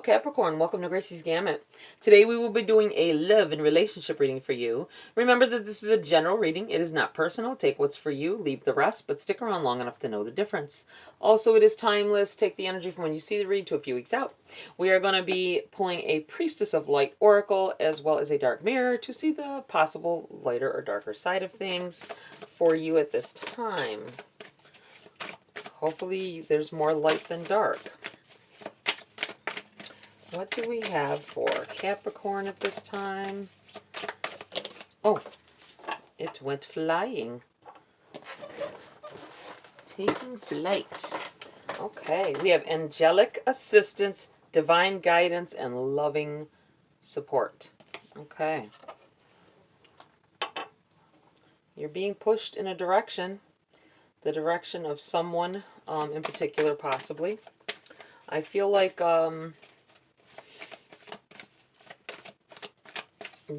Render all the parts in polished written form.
Capricorn, welcome to Gracie's Gamut. Today we will be doing a love and relationship reading for you. Remember that this is a general reading. It is not personal. Take what's for you, leave the rest, but stick around long enough to know the difference. Also, it is timeless. Take the energy from when you see the read to a few weeks out. We are going to be pulling a Priestess of Light Oracle as well as a Dark Mirror to see the possible lighter or darker side of things for you at this time. Hopefully there's more light than dark. What do we have for Capricorn at this time? Oh, it went flying. Taking flight. Okay, we have angelic assistance, divine guidance, and loving support. Okay. You're being pushed in a direction. The direction of someone in particular, possibly. I feel like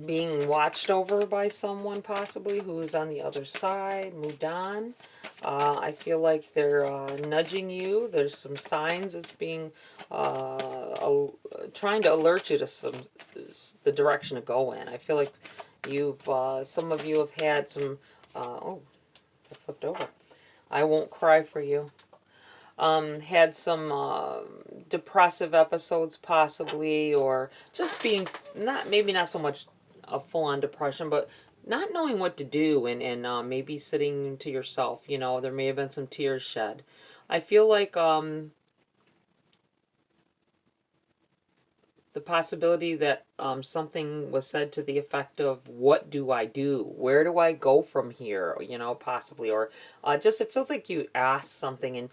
being watched over by someone possibly who is on the other side, moved on. I feel like they're nudging you. There's some signs it's being trying to alert you to the direction to go in. I feel like you've some of you have had some oh, that flipped over. I won't cry for you. Had some depressive episodes possibly, or just being maybe not so much a full-on depression, but not knowing what to do, and maybe sitting to yourself. You know, there may have been some tears shed. I feel like the possibility that something was said to the effect of, what do I do? Where do I go from here? You know, possibly. Or just it feels like you asked something and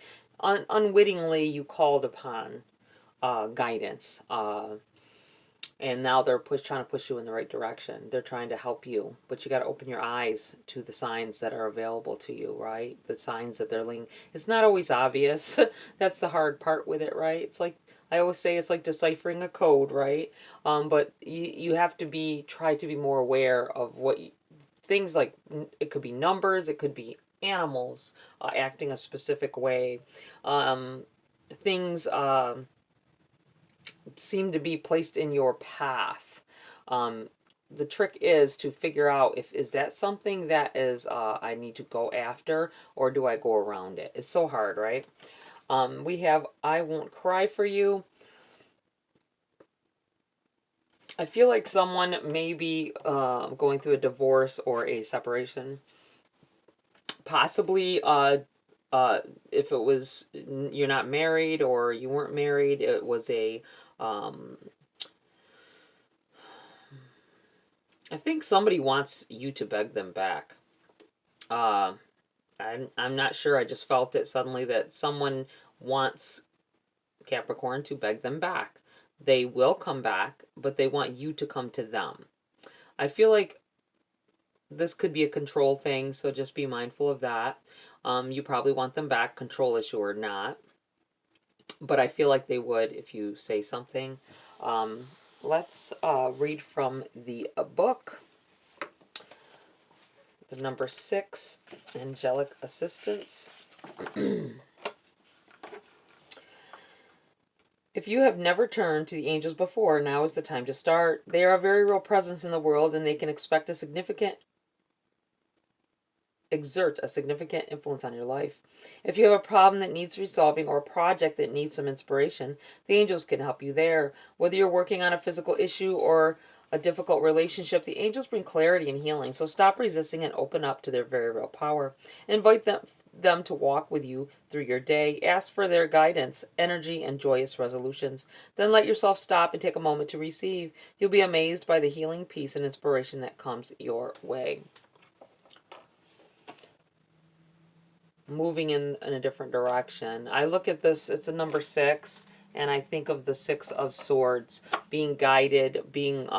unwittingly you called upon guidance. And now they're trying to push you in the right direction. They're trying to help you. But you got to open your eyes to the signs that are available to you, right? The signs that they're linking. It's not always obvious. That's the hard part with it, right? It's like, I always say, it's like deciphering a code, right? But you have to try to be more aware of things like, it could be numbers, it could be animals acting a specific way. Things seem to be placed in your path. The trick is to figure out is that something that is I need to go after, or do I go around it? It's so hard, right? We have I won't cry for you. I feel like someone may be going through a divorce or a separation. Possibly if it was you're not married or you weren't married, it was a I think somebody wants you to beg them back. I'm not sure. I just felt it suddenly that someone wants Capricorn to beg them back. They will come back, but they want you to come to them. I feel like this could be a control thing, so just be mindful of that. You probably want them back, control issue or not. But I feel like they would if you say something. Let's read from the book. The number 6, Angelic Assistance. If you have never turned to the angels before, now is the time to start. They are a very real presence in the world, and they can exert a significant influence on your life. If you have a problem that needs resolving or a project that needs some inspiration, the angels can help you there. Whether you're working on a physical issue or a difficult relationship, the angels bring clarity and healing. So stop resisting and open up to their very real power. Invite them to walk with you through your day. Ask for their guidance, energy, and joyous resolutions. Then let yourself stop and take a moment to receive. You'll be amazed by the healing, peace, and inspiration that comes your way. Moving in a different direction. I look at this, it's a number 6, and I think of the 6 of Swords, being guided, being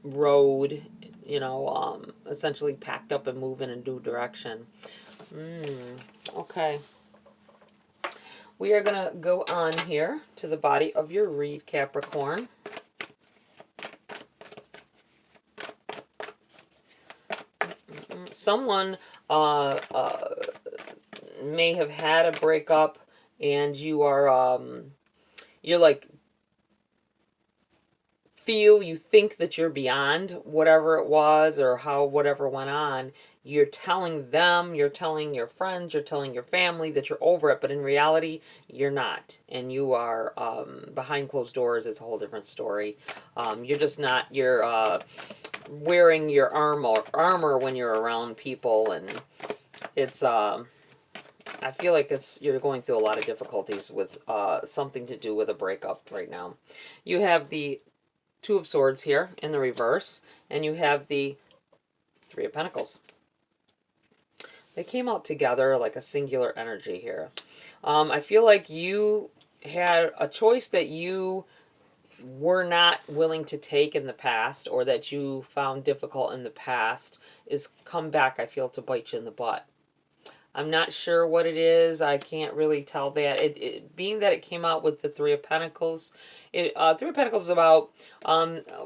rowed, you know, essentially packed up and move in a new direction. Okay. We are going to go on here to the body of your read, Capricorn. Someone may have had a breakup, and you are you're like, you think that you're beyond whatever it was or how whatever went on. You're telling them, you're telling your friends, you're telling your family that you're over it, but in reality you're not, and you are, behind closed doors. It's a whole different story. You're just not, you're wearing your armor when you're around people, and it's I feel like you're going through a lot of difficulties with something to do with a breakup right now. You have the Two of Swords here in the reverse, and you have the Three of Pentacles. They came out together like a singular energy here. I feel like you had a choice that you were not willing to take in the past, or that you found difficult in the past, is come back, I feel, to bite you in the butt. I'm not sure what it is. I can't really tell that. Being that it came out with the Three of Pentacles, Three of Pentacles is about,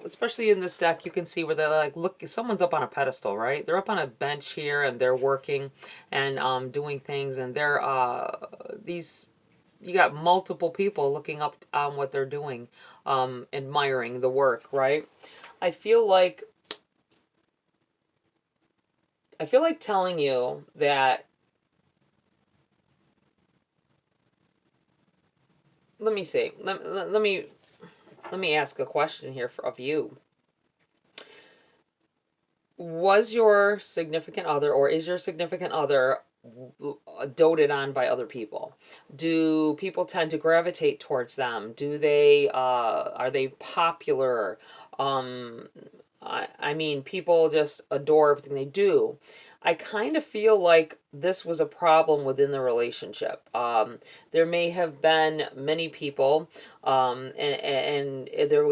especially in this deck, you can see where they're like, look, someone's up on a pedestal, right? They're up on a bench here, and they're working and doing things, and they're you got multiple people looking up on what they're doing, admiring the work, right? I feel like telling you that. Let me see. Let me ask a question here of you. Was your significant other, or is your significant other, doted on by other people? Do people tend to gravitate towards them? Do they are they popular? I mean, people just adore everything they do. I kind of feel like this was a problem within the relationship. There may have been many people, and there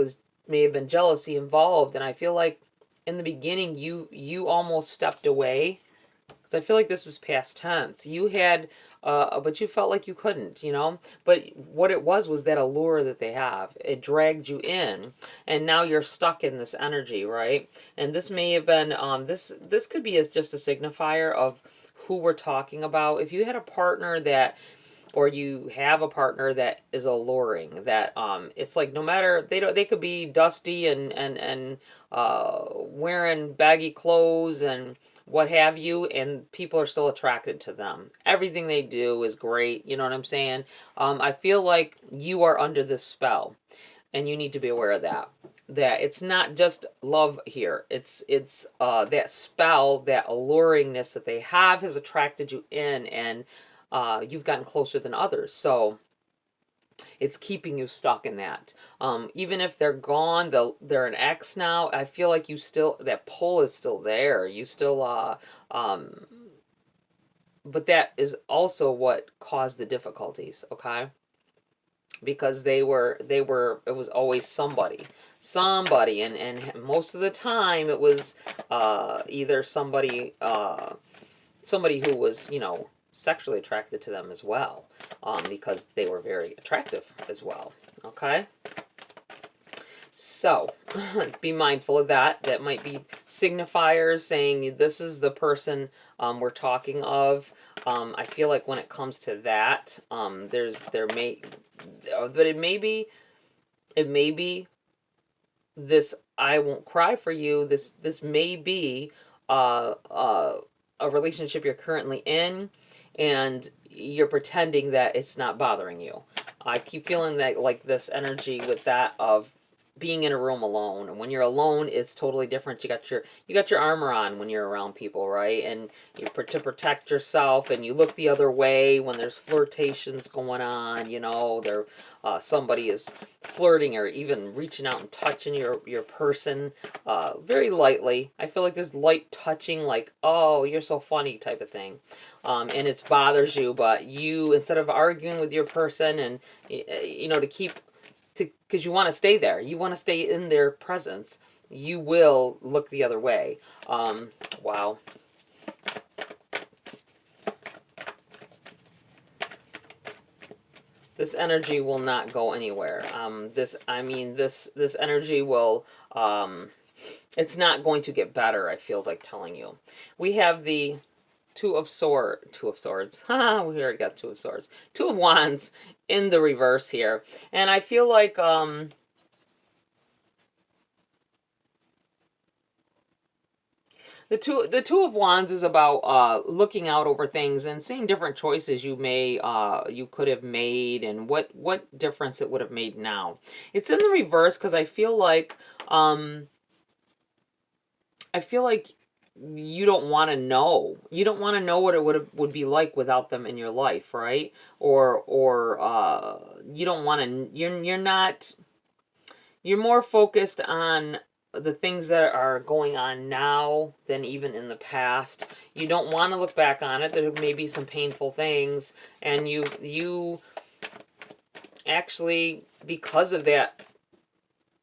may have been jealousy involved, and I feel like in the beginning you almost stepped away. I feel like this is past tense. You had, but you felt like you couldn't, But what it was that allure that they have. It dragged you in, and now you're stuck in this energy, right? And this may have been, this could be just a signifier of who we're talking about. If you had a partner that, or you have a partner that is alluring, that it's like no matter, they could be dusty and wearing baggy clothes and what have you, and people are still attracted to them. Everything they do is great, you know what I'm saying? I feel like you are under this spell, and you need to be aware of that. That it's not just love here. It's that spell, that alluringness that they have has attracted you in, and you've gotten closer than others. So it's keeping you stuck in that. Even if they're gone, they're an ex now, I feel like you still, that pull is still there. You still, but that is also what caused the difficulties, okay? Because it was always somebody, and most of the time it was either somebody who was, sexually attracted to them as well, because they were very attractive as well, okay? So, be mindful of that. That might be signifiers saying this is the person we're talking of. I feel like when it comes to that, but it may be this I won't cry for you. This may be a relationship you're currently in, and you're pretending that it's not bothering you. I keep feeling that, like, this energy with that of being in a room alone, and when you're alone it's totally different. You got your armor on when you're around people, right? And to protect yourself, and you look the other way when there's flirtations going on, there somebody is flirting or even reaching out and touching your person very lightly. I feel like there's light touching, like, oh, you're so funny type of thing, and it bothers you, but you, instead of arguing with your person and because you want to stay there, you want to stay in their presence, you will look the other way. Wow. This energy will not go anywhere. This energy will, it's not going to get better, I feel like telling you. We have the Two of Swords. Haha, we already got Two of Swords. Two of Wands in the reverse here. And I feel like, the two of Wands is about looking out over things and seeing different choices you could have made, and what difference it would have made now. It's in the reverse because I feel like you don't want to know. You don't want to know what it would be like without them in your life, right? Or you don't want to. You're not. You're more focused on the things that are going on now than even in the past. You don't want to look back on it. There may be some painful things, and you actually, because of that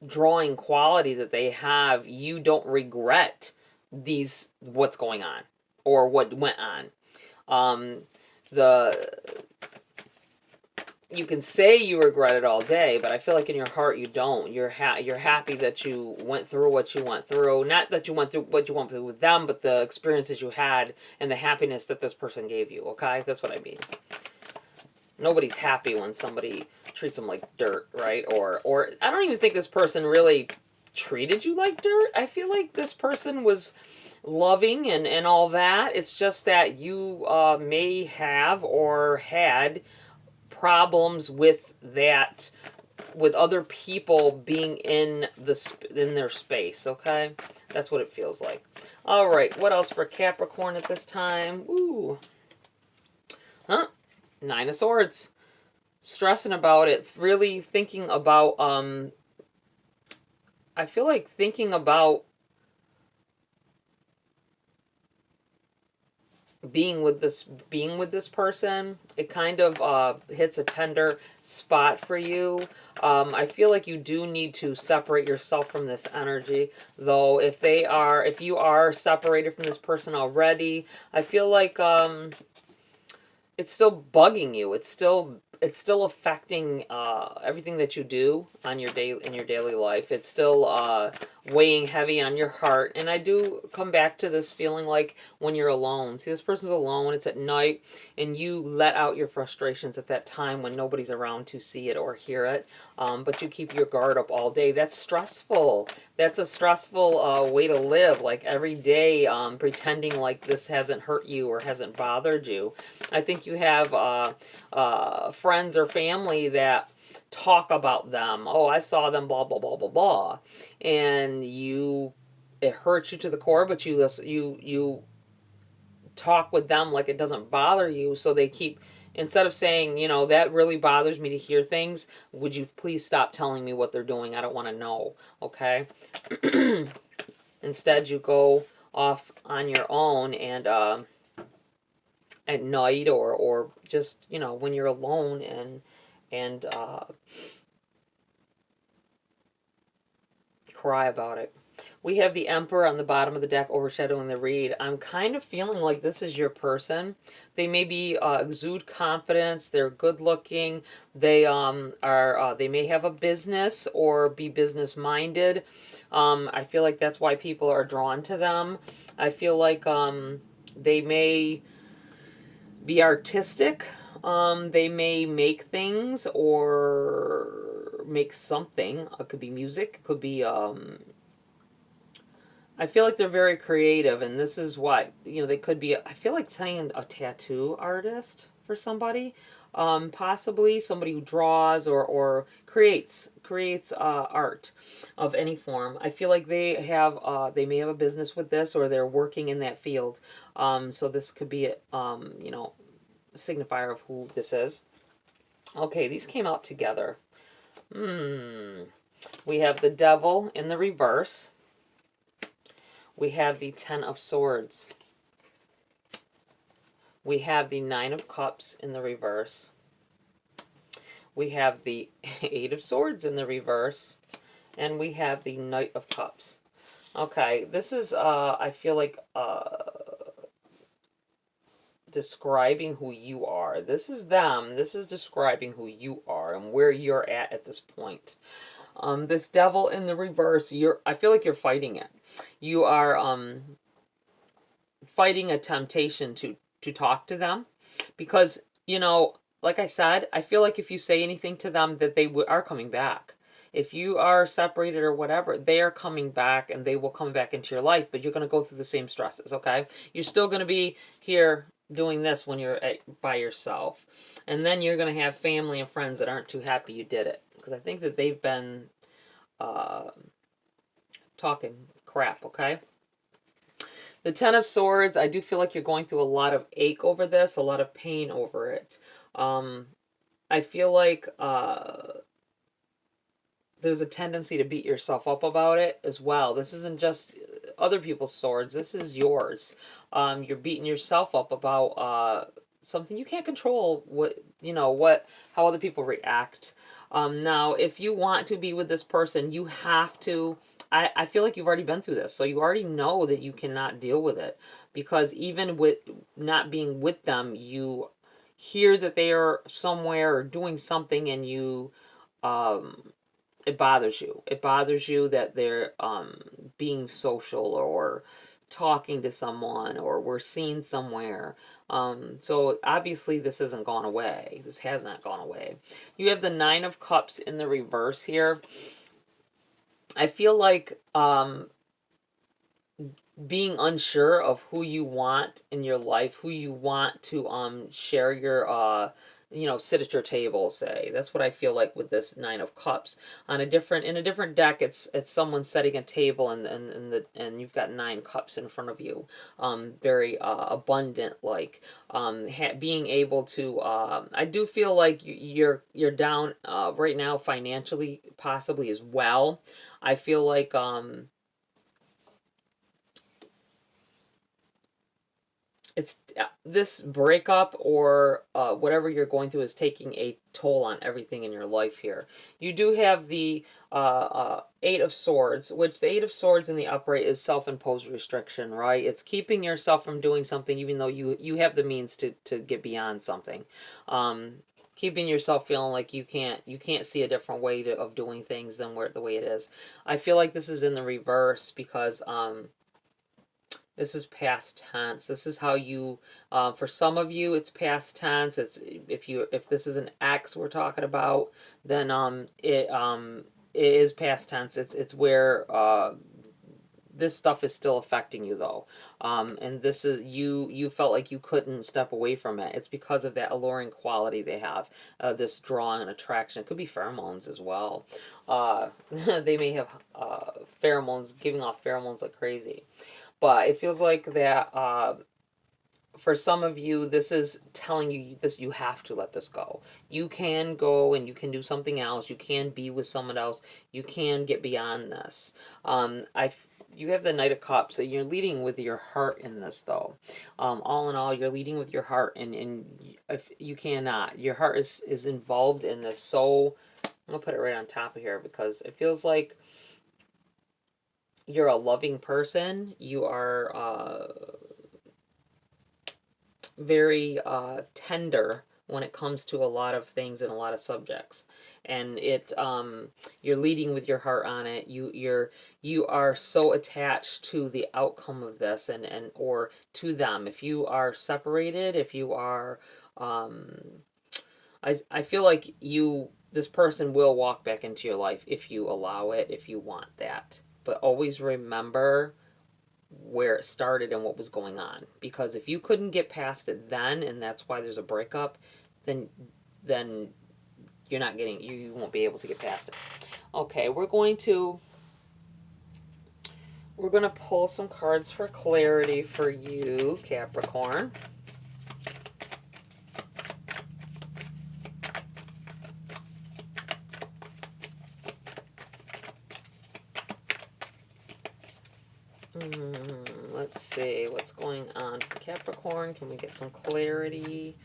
drawing quality that they have, you don't regret what's going on or what went on. The You can say you regret it all day, but I feel like in your heart you don't. You're happy that you went through what you went through. Not that you went through what you went through with them, but the experiences you had and the happiness that this person gave you, okay? That's what I mean. Nobody's happy when somebody treats them like dirt, right? Or I don't even think this person really treated you like dirt. I feel like this person was loving and all that. It's just that you may have or had problems with that, with other people being in their space, okay? That's what it feels like. All right, what else for Capricorn at this time? Ooh. Huh? Nine of Swords. Stressing about it, really thinking about I feel like thinking about being with this person. It kind of hits a tender spot for you. I feel like you do need to separate yourself from this energy, though. If you are separated from this person already, I feel like it's still bugging you. It's still affecting everything that you do in your daily life. It's still weighing heavy on your heart. And I do come back to this feeling like when you're alone. See, this person's alone. It's at night, and you let out your frustrations at that time when nobody's around to see it or hear it. But you keep your guard up all day. That's stressful. That's a stressful way to live. Like every day, pretending like this hasn't hurt you or hasn't bothered you. I think you have friends or family that talk about them. Oh, I saw them, blah, blah, blah, blah, blah. And it hurts you to the core, but you talk with them like it doesn't bother you. So they keep, instead of saying, that really bothers me to hear things, would you please stop telling me what they're doing? I don't want to know. Okay. Instead, you go off on your own and, at night or just, when you're alone and cry about it. We have the Emperor on the bottom of the deck overshadowing the read. I'm kind of feeling like this is your person. They may be exude confidence. They're good looking. They they may have a business or be business minded. I feel like that's why people are drawn to them. I feel like they may be artistic. They may make things or make something. It could be music. It could be I feel like they're very creative, and this is what, they could be, I feel like saying a tattoo artist for somebody, possibly somebody who draws or creates art of any form. I feel like they may have a business with this, or they're working in that field. So this could be a signifier of who this is. Okay, these came out together. We have the Devil in the reverse. We have the Ten of Swords. We have the Nine of Cups in the reverse. We have the Eight of Swords in the reverse. And we have the Knight of Cups. Okay, this is, I feel like, describing who you are. This is them. This is describing who you are and where you're at this point. This Devil in the reverse, I feel like you're fighting it. You are fighting a temptation to to talk to them, because, you know, like I said, I feel like if you say anything to them, that they are coming back. If you are separated or whatever, they are coming back, and they will come back into your life, but you're going to go through the same stresses, okay? You're still going to be here doing this when you're by yourself. And then you're going to have family and friends that aren't too happy you did it. Because I think that they've been talking crap, okay? The Ten of Swords, I do feel like you're going through a lot of ache over this, a lot of pain over it. I feel like there's a tendency to beat yourself up about it as well. This isn't just other people's swords. This is yours. You're beating yourself up about something you can't control. How other people react. Now, if you want to be with this person, you have to. I feel like you've already been through this, so you already know that you cannot deal with it, because even with not being with them, you hear that they are somewhere or doing something, and you it bothers you. It bothers you that they're being social, or talking to someone, or we're seen somewhere. So obviously this hasn't gone away. This has not gone away. You have the Nine of Cups in the reverse here. I feel like being unsure of who you want in your life, who you want to share your sit at your table, say. That's what I feel like with this Nine of Cups. In a different deck, it's someone setting a table, and you've got 9 cups in front of you. Very abundant, like being able to I do feel like you're down right now financially, possibly as well. I feel like it's this breakup, or whatever you're going through, is taking a toll on everything in your life here. You do have the Eight of Swords, which the Eight of Swords in the upright is self-imposed restriction, right? It's keeping yourself from doing something, even though you have the means to get beyond something. Keeping yourself feeling like you can't see a different way of doing things than the way it is. I feel like this is in the reverse, because this is past tense. This is how you, for some of you, it's past tense. It's if this is an ex we're talking about, then it is past tense. It's where this stuff is still affecting you, though, and this is you felt like you couldn't step away from it. It's because of that alluring quality they have, this drawing and attraction. It could be pheromones as well. They may have pheromones, giving off pheromones like crazy. But it feels like that for some of you, this is telling you this, you have to let this go. You can go and you can do something else. You can be with someone else. You can get beyond this. You have the Knight of Cups. So you're leading with your heart in this, though. All in all, you're leading with your heart, and if you cannot. Your heart is involved in this. So I'm going to put it right on top of here, because it feels like you're a loving person. You are very tender when it comes to a lot of things and a lot of subjects, and you're leading with your heart on it. You are so attached to the outcome of this, and or to them. If you are separated, if you are I feel like this person will walk back into your life if you allow it, if you want that. But always remember where it started and what was going on. Because if you couldn't get past it then, and that's why there's a breakup, then you're not getting, you won't be able to get past it. Okay, we're going to pull some cards for clarity for you, Capricorn. Let's see what's going on for Capricorn. Can we get some clarity?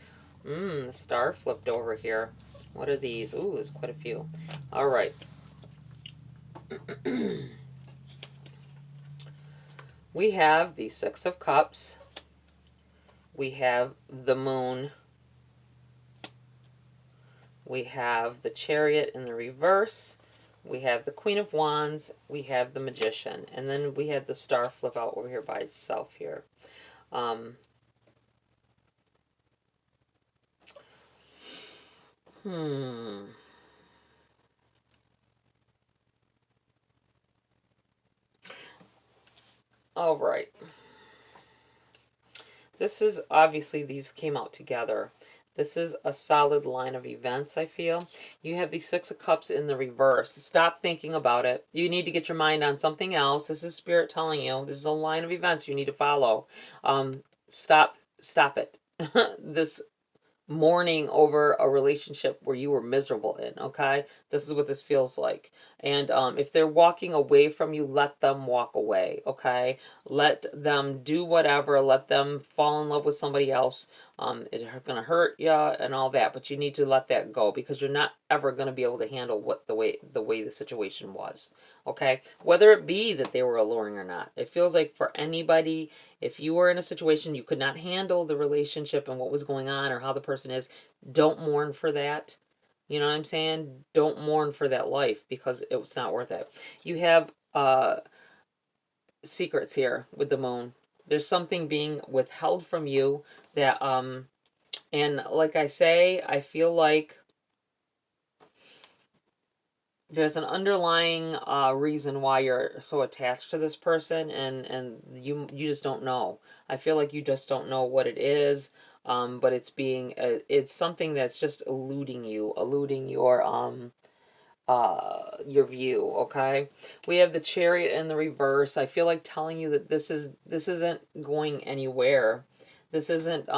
The star flipped over here. What are these? Ooh, there's quite a few. All right. We have the Six of Cups. We have the Moon. We have the Chariot in the reverse. We have the Queen of Wands. We have the Magician. And then we had the star flip out over here by itself here. Hmm. All right. This is obviously, these came out together. This is a solid line of events, I feel. You have the Six of Cups in the reverse. Stop thinking about it. You need to get your mind on something else. This is Spirit telling you. This is a line of events you need to follow. Stop it. This mourning over a relationship where you were miserable in, okay? This is what this feels like. And if they're walking away from you, let them walk away, okay? Let them do whatever. Let them fall in love with somebody else. It's going to hurt you and all that, but you need to let that go because you're not ever going to be able to handle what the way the situation was, okay? Whether it be that they were alluring or not. It feels like for anybody, if you were in a situation you could not handle the relationship and what was going on or how the person is, don't mourn for that. You know what I'm saying? Don't mourn for that life because it was not worth it. You have secrets here with the moon. There's something being withheld from you that and like I say, I feel like there's an underlying reason why you're so attached to this person, and you just don't know. I feel like you just don't know what it is, but it's something that's just eluding your view. Okay, we have the Chariot in the reverse. I feel like telling you that this isn't going anywhere. This isn't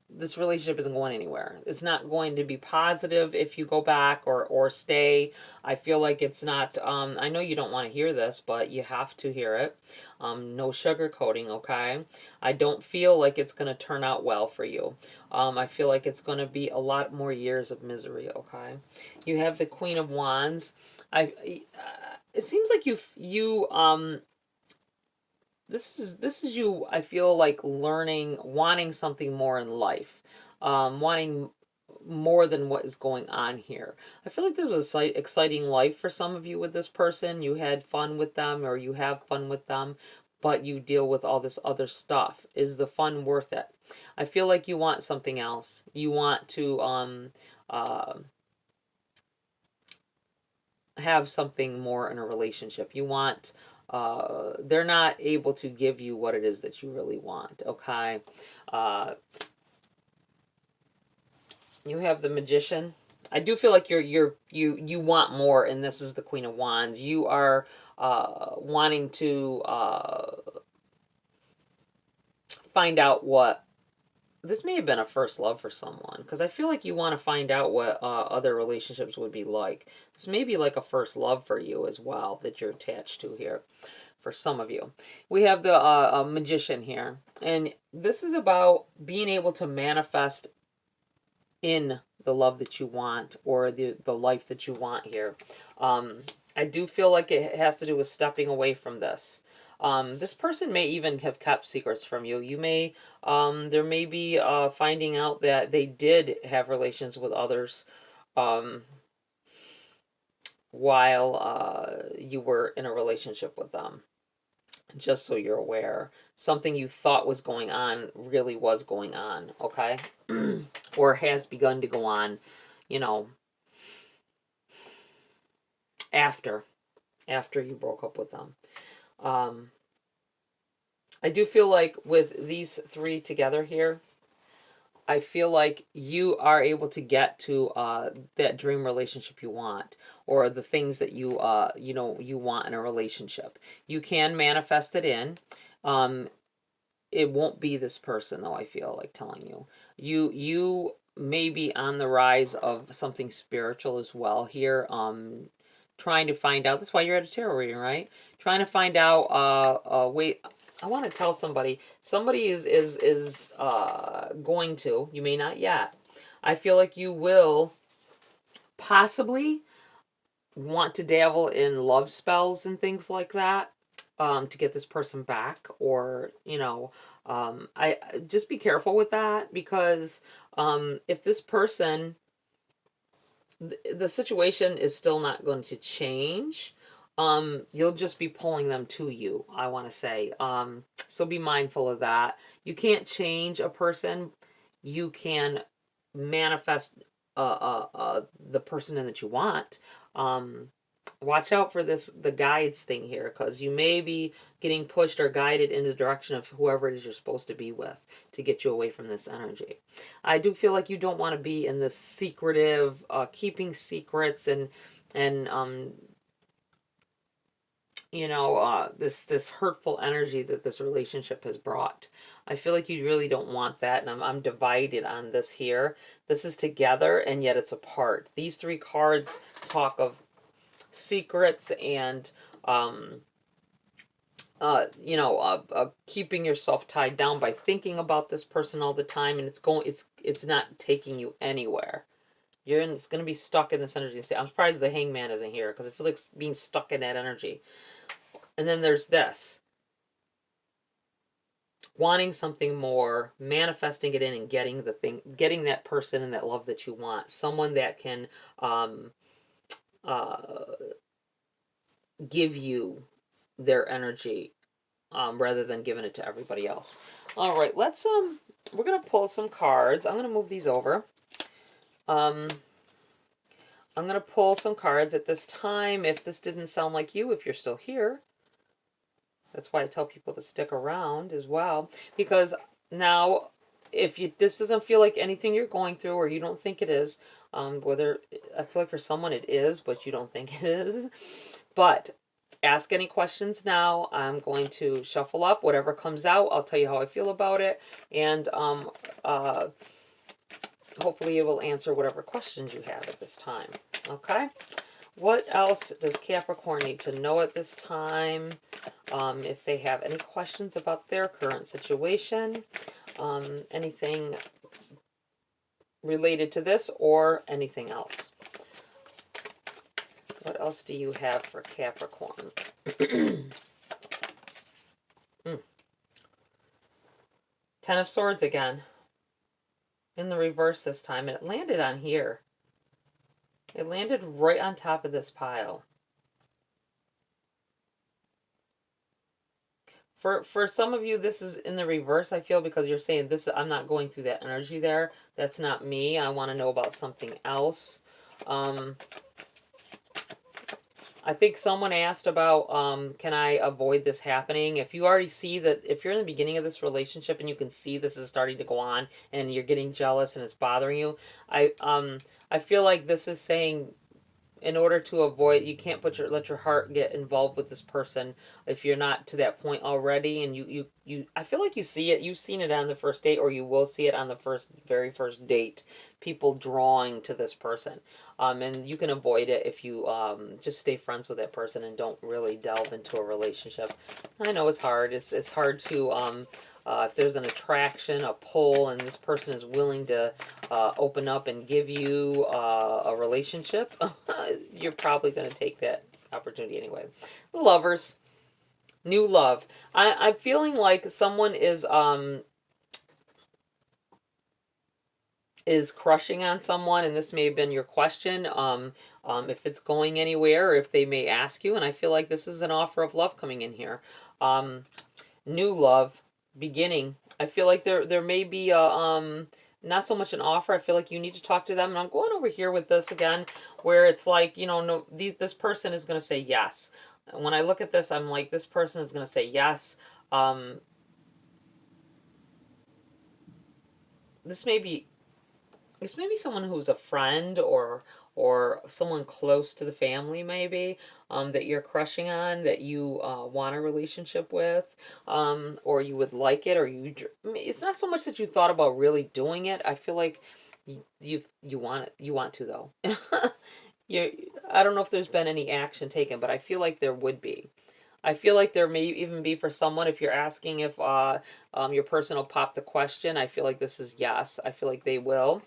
this relationship isn't going anywhere. It's not going to be positive if you go back or stay. I feel like it's not, I know you don't want to hear this, but you have to hear it. No sugarcoating, okay? I don't feel like it's going to turn out well for you. I feel like it's going to be a lot more years of misery, okay? You have the Queen of Wands. It seems like this is you, I feel like learning, wanting something more in life, wanting more than what is going on here. I feel like this was an exciting life for some of you with this person. You had fun with them or you have fun with them, but you deal with all this other stuff. Is the fun worth it? I feel like you want something else. You want to uh, have something more in a relationship. You want they're not able to give you what it is that you really want, okay? uh you have the Magician. I do feel like you want more, and this is the Queen of Wands. You are wanting to find out what this may have been a first love for someone, because I feel like you want to find out what other relationships would be like. This may be like a first love for you as well that you're attached to here for some of you. We have the Magician here, and this is about being able to manifest in the love that you want or the life that you want here. I do feel like it has to do with stepping away from this. This person may even have kept secrets from you. You may, there may be finding out that they did have relations with others while you were in a relationship with them. Just so you're aware, something you thought was going on really was going on, okay? Or has begun to go on, you know, after you broke up with them. I do feel like with these three together here, I feel like you are able to get to that dream relationship you want, or the things that you want in a relationship. You can manifest it in. It won't be this person, though. I feel like telling you, you may be on the rise of something spiritual as well here. Trying to find out. That's why you're at a tarot reading, right? Trying to find out. Wait. I want to tell somebody. Somebody is going to. You may not yet. I feel like you will possibly want to dabble in love spells and things like that, to get this person back, or I just be careful with that, because if this person, the situation is still not going to change, you'll just be pulling them to you, I want to say. So be mindful of that. You can't change a person. You can manifest the person in that you want. Watch out for the guides thing here, because you may be getting pushed or guided in the direction of whoever it is you're supposed to be with to get you away from this energy. I do feel like you don't want to be in this secretive, keeping secrets and this hurtful energy that this relationship has brought. I feel like you really don't want that, and I'm divided on this here. This is together, and yet it's apart. These three cards talk of secrets and keeping yourself tied down by thinking about this person all the time, and it's not taking you anywhere. It's going to be stuck in this energy. I'm surprised the Hangman isn't here, because it feels like being stuck in that energy. And then there's this. Wanting something more, manifesting it in, and getting that person and that love that you want. Someone that can give you their energy rather than giving it to everybody else. All right, let's we're going to pull some cards. I'm going to move these over. I'm going to pull some cards at this time. If this didn't sound like you, if you're still here, that's why I tell people to stick around as well. Because now, if this doesn't feel like anything you're going through, or you don't think it is, whether I feel like for someone it is, but you don't think it is. But ask any questions now. I'm going to shuffle up. Whatever comes out, I'll tell you how I feel about it. And hopefully it will answer whatever questions you have at this time. Okay? What else does Capricorn need to know at this time? If they have any questions about their current situation, anything related to this or anything else. What else do you have for Capricorn? Ten of Swords again. In the reverse this time, and it landed on here. It landed right on top of this pile. For some of you, this is in the reverse, I feel, because you're saying, I'm not going through that energy there. That's not me. I want to know about something else. I think someone asked about, can I avoid this happening? If you already see that, if you're in the beginning of this relationship and you can see this is starting to go on and you're getting jealous and it's bothering you, I feel like this is saying, in order to avoid, you can't let your heart get involved with this person if you're not to that point already. And I feel like you see it. You've seen it on the first date, or you will see it on the very first date. People drawing to this person, and you can avoid it if you just stay friends with that person and don't really delve into a relationship. I know it's hard. It's hard to if there's an attraction, a pull, and this person is willing to open up and give you a relationship, you're probably going to take that opportunity anyway. The Lovers, new love. I'm feeling like someone is crushing on someone, and this may have been your question, if it's going anywhere, or if they may ask you, and I feel like this is an offer of love coming in here. New love. Beginning. I feel like there may be a not so much an offer. I feel like you need to talk to them, and I'm going over here with this again, where it's like, no, this person is going to say yes. When I look at this, I'm like, this person is going to say yes. This may be someone who's a friend or someone close to the family, maybe, that you're crushing on, that you want a relationship with, or you would like it, or it's not so much that you thought about really doing it. I feel like you want it. You want to, though. I don't know if there's been any action taken, but I feel like there would be. I feel like there may even be, for someone, if you're asking if your person will pop the question, I feel like this is yes. I feel like they will.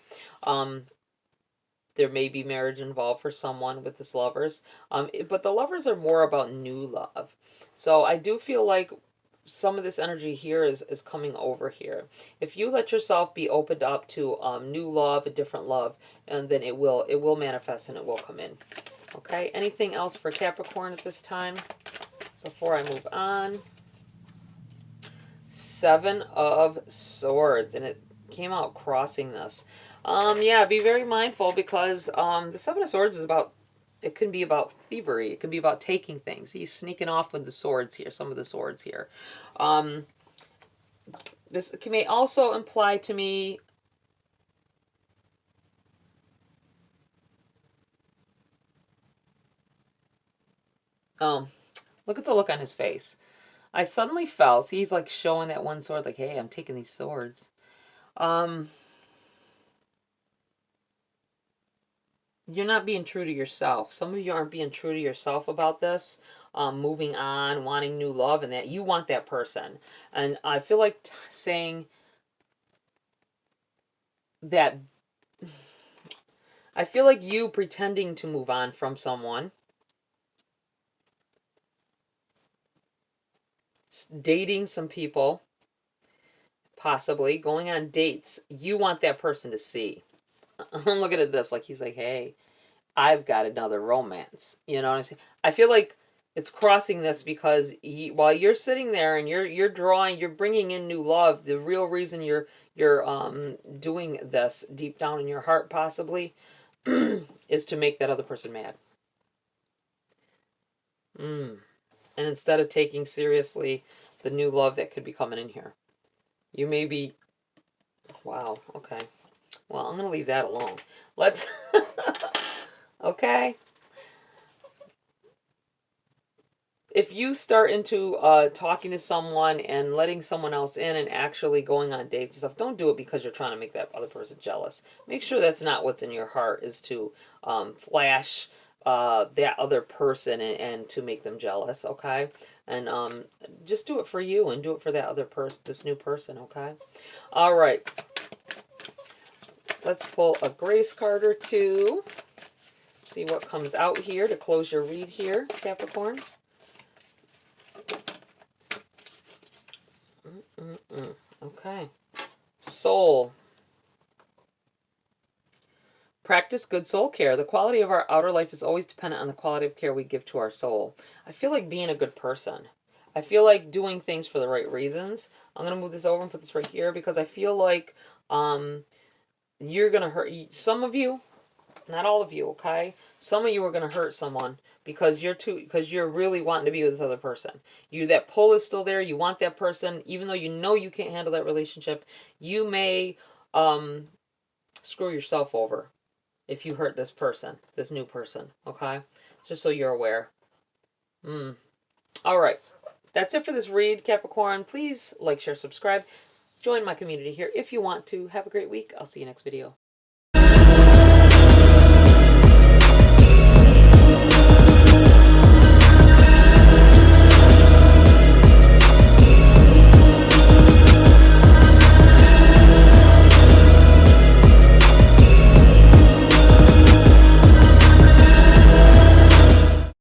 There may be marriage involved for someone with this Lovers. But the Lovers are more about new love. So I do feel like some of this energy here is coming over here. If you let yourself be opened up to new love, a different love, and then it will manifest and it will come in. Okay, anything else for Capricorn at this time before I move on? Seven of Swords, and came out crossing this. Yeah, be very mindful because the Seven of Swords is about, it can be about thievery. It can be about taking things. He's sneaking off with the swords here, some of the swords here. This may also imply to me, look at the look on his face. I suddenly felt, see, he's like showing that one sword, like, hey, I'm taking these swords. You're not being true to yourself. Some of you aren't being true to yourself about this. Moving on, wanting new love, and that you want that person. And I feel like saying that, I feel like you pretending to move on from someone, dating some people, possibly going on dates, you want that person to see. I'm looking at this like he's like, hey, I've got another romance. You know what I'm saying? I feel like it's crossing this because while you're sitting there and you're drawing, you're bringing in new love. The real reason you're doing this deep down in your heart, possibly, is to make that other person mad. And instead of taking seriously the new love that could be coming in here, you may be, wow, okay. Well, I'm going to leave that alone. Let's, okay. If you start into talking to someone and letting someone else in and actually going on dates and stuff, don't do it because you're trying to make that other person jealous. Make sure that's not what's in your heart, is to flash that other person and to make them jealous, okay? And just do it for you and do it for that other person, this new person, okay? All right. Let's pull a grace card or two. See what comes out here to close your read here, Capricorn. Okay. Soul. Practice good soul care. The quality of our outer life is always dependent on the quality of care we give to our soul. I feel like being a good person. I feel like doing things for the right reasons. I'm going to move this over and put this right here because I feel like you're going to hurt some of you, not all of you, okay? Some of you are going to hurt someone because you're really wanting to be with this other person. That pull is still there. You want that person, even though you know you can't handle that relationship. You may screw yourself over if you hurt this person, this new person, okay? Just so you're aware. All right. That's it for this read, Capricorn. Please like, share, subscribe. Join my community here if you want to. Have a great week. I'll see you next video.